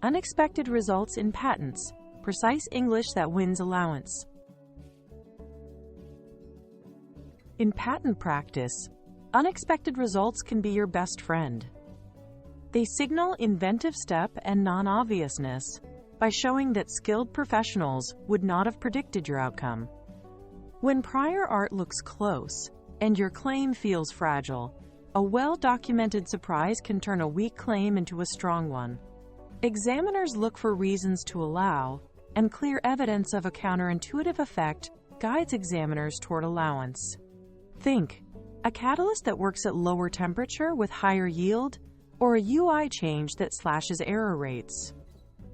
Unexpected results in patents. Precise English that wins allowance. In patent practice, unexpected results can be your best friend. They signal inventive step and non-obviousness by showing that skilled professionals would not have predicted your outcome. When prior art looks close and your claim feels fragile, a well-documented surprise can turn a weak claim into a strong one. Examiners look for reasons to allow, and clear evidence of a counterintuitive effect guides examiners toward allowance. Think, a catalyst that works at lower temperature with higher yield, or a UI change that slashes error rates.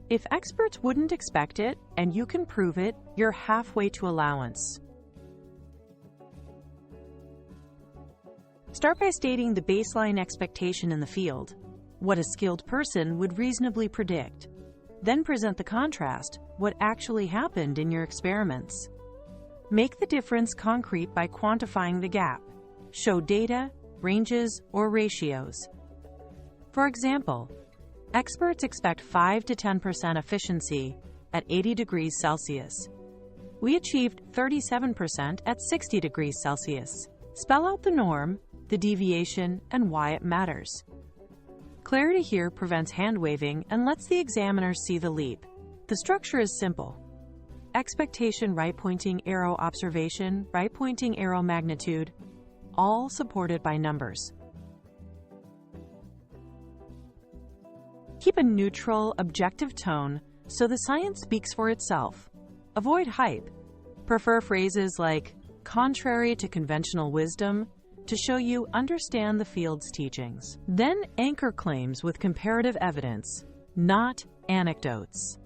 If experts wouldn't expect it, and you can prove it, you're halfway to allowance. Start by stating the baseline expectation in the field, what a skilled person would reasonably predict. Then present the contrast, what actually happened in your experiments. Make the difference concrete by quantifying the gap. Show data, ranges, or ratios. For example, experts expect 5 to 10% efficiency at 80 degrees Celsius. We achieved 37% at 60 degrees Celsius. Spell out the norm, the deviation, and why it matters. Clarity here prevents hand-waving and lets the examiner see the leap. The structure is simple. Expectation, right-pointing arrow observation, right-pointing arrow magnitude, all supported by numbers. Keep a neutral, objective tone so the science speaks for itself. Avoid hype. Prefer phrases like contrary to conventional wisdom to show you understand the field's teachings. Then anchor claims with comparative evidence, not anecdotes.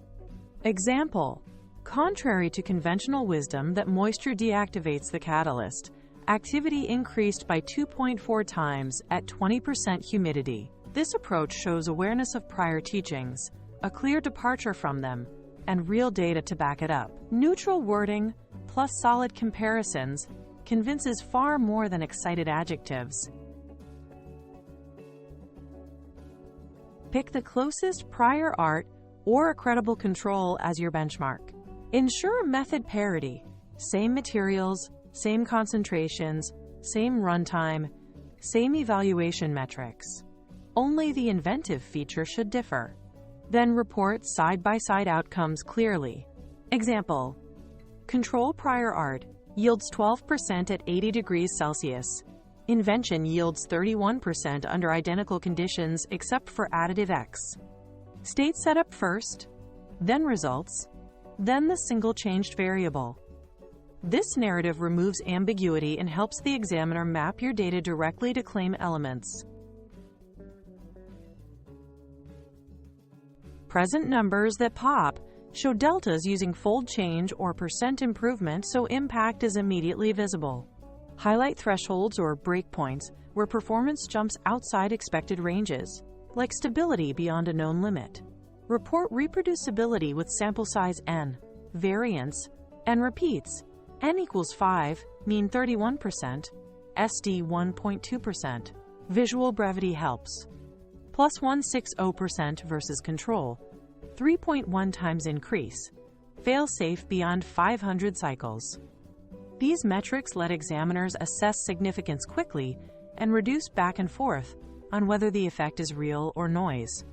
Example, contrary to conventional wisdom that moisture deactivates the catalyst, activity increased by 2.4 times at 20% humidity. This approach shows awareness of prior teachings, a clear departure from them, and real data to back it up. Neutral wording plus solid comparisons convinces far more than excited adjectives. Pick the closest prior art or a credible control as your benchmark. Ensure method parity. Same materials, same concentrations, same runtime, same evaluation metrics. Only the inventive feature should differ. Then report side-by-side outcomes clearly. Example, control prior art yields 12% at 80 degrees Celsius. Invention yields 31% under identical conditions except for additive X. State setup first, then results, then the single changed variable. This narrative removes ambiguity and helps the examiner map your data directly to claim elements. Present numbers that pop show deltas using fold change or percent improvement so impact is immediately visible. Highlight thresholds or breakpoints where performance jumps outside expected ranges, like stability beyond a known limit. Report reproducibility with sample size n, variance, and repeats. N equals 5, mean 31%, SD 1.2%. Visual brevity helps. Plus 160% versus control, 3.1 times increase. Fail-safe beyond 500 cycles. These metrics let examiners assess significance quickly and reduce back and forth on whether the effect is real or noise.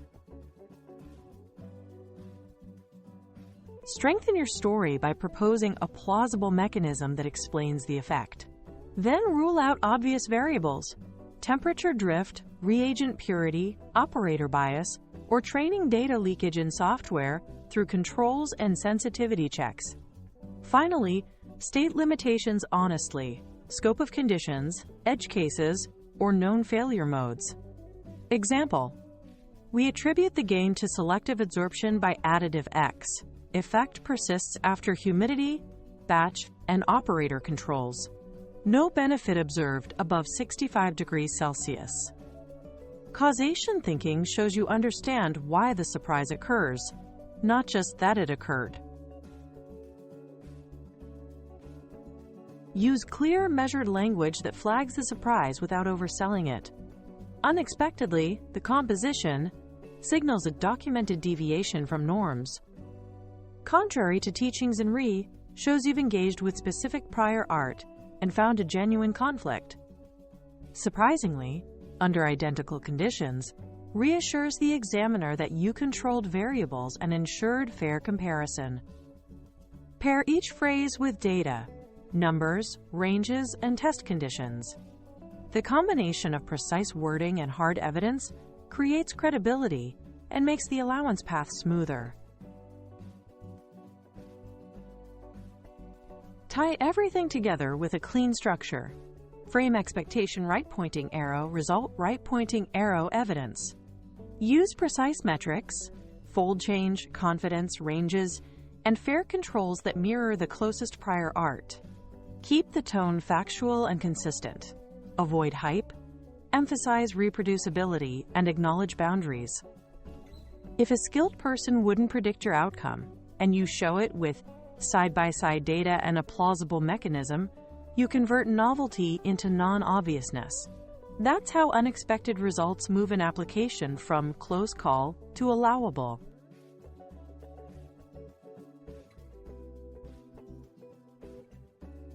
Strengthen your story by proposing a plausible mechanism that explains the effect. Then rule out obvious variables, temperature drift, reagent purity, operator bias, or training data leakage in software through controls and sensitivity checks. Finally, state limitations honestly, scope of conditions, edge cases, or known failure modes. Example, we attribute the gain to selective adsorption by additive X. Effect persists after humidity, batch, and operator controls. No benefit observed above 65 degrees Celsius. Causation thinking shows you understand why the surprise occurs, not just that it occurred. Use clear, measured language that flags the surprise without overselling it. Unexpectedly, the composition, signals a documented deviation from norms. Contrary to teachings in re, shows you've engaged with specific prior art and found a genuine conflict. Surprisingly, under identical conditions, reassures the examiner that you controlled variables and ensured fair comparison. Pair each phrase with data, numbers, ranges, and test conditions. The combination of precise wording and hard evidence creates credibility and makes the allowance path smoother. Tie everything together with a clean structure. Frame expectation right-pointing arrow, result right-pointing arrow evidence. Use precise metrics, fold change, confidence, ranges, and fair controls that mirror the closest prior art. Keep the tone factual and consistent. Avoid hype. Emphasize reproducibility and acknowledge boundaries. If a skilled person wouldn't predict your outcome, and you show it with side-by-side data and a plausible mechanism, you convert novelty into non-obviousness. That's how unexpected results move an application from close call to allowable.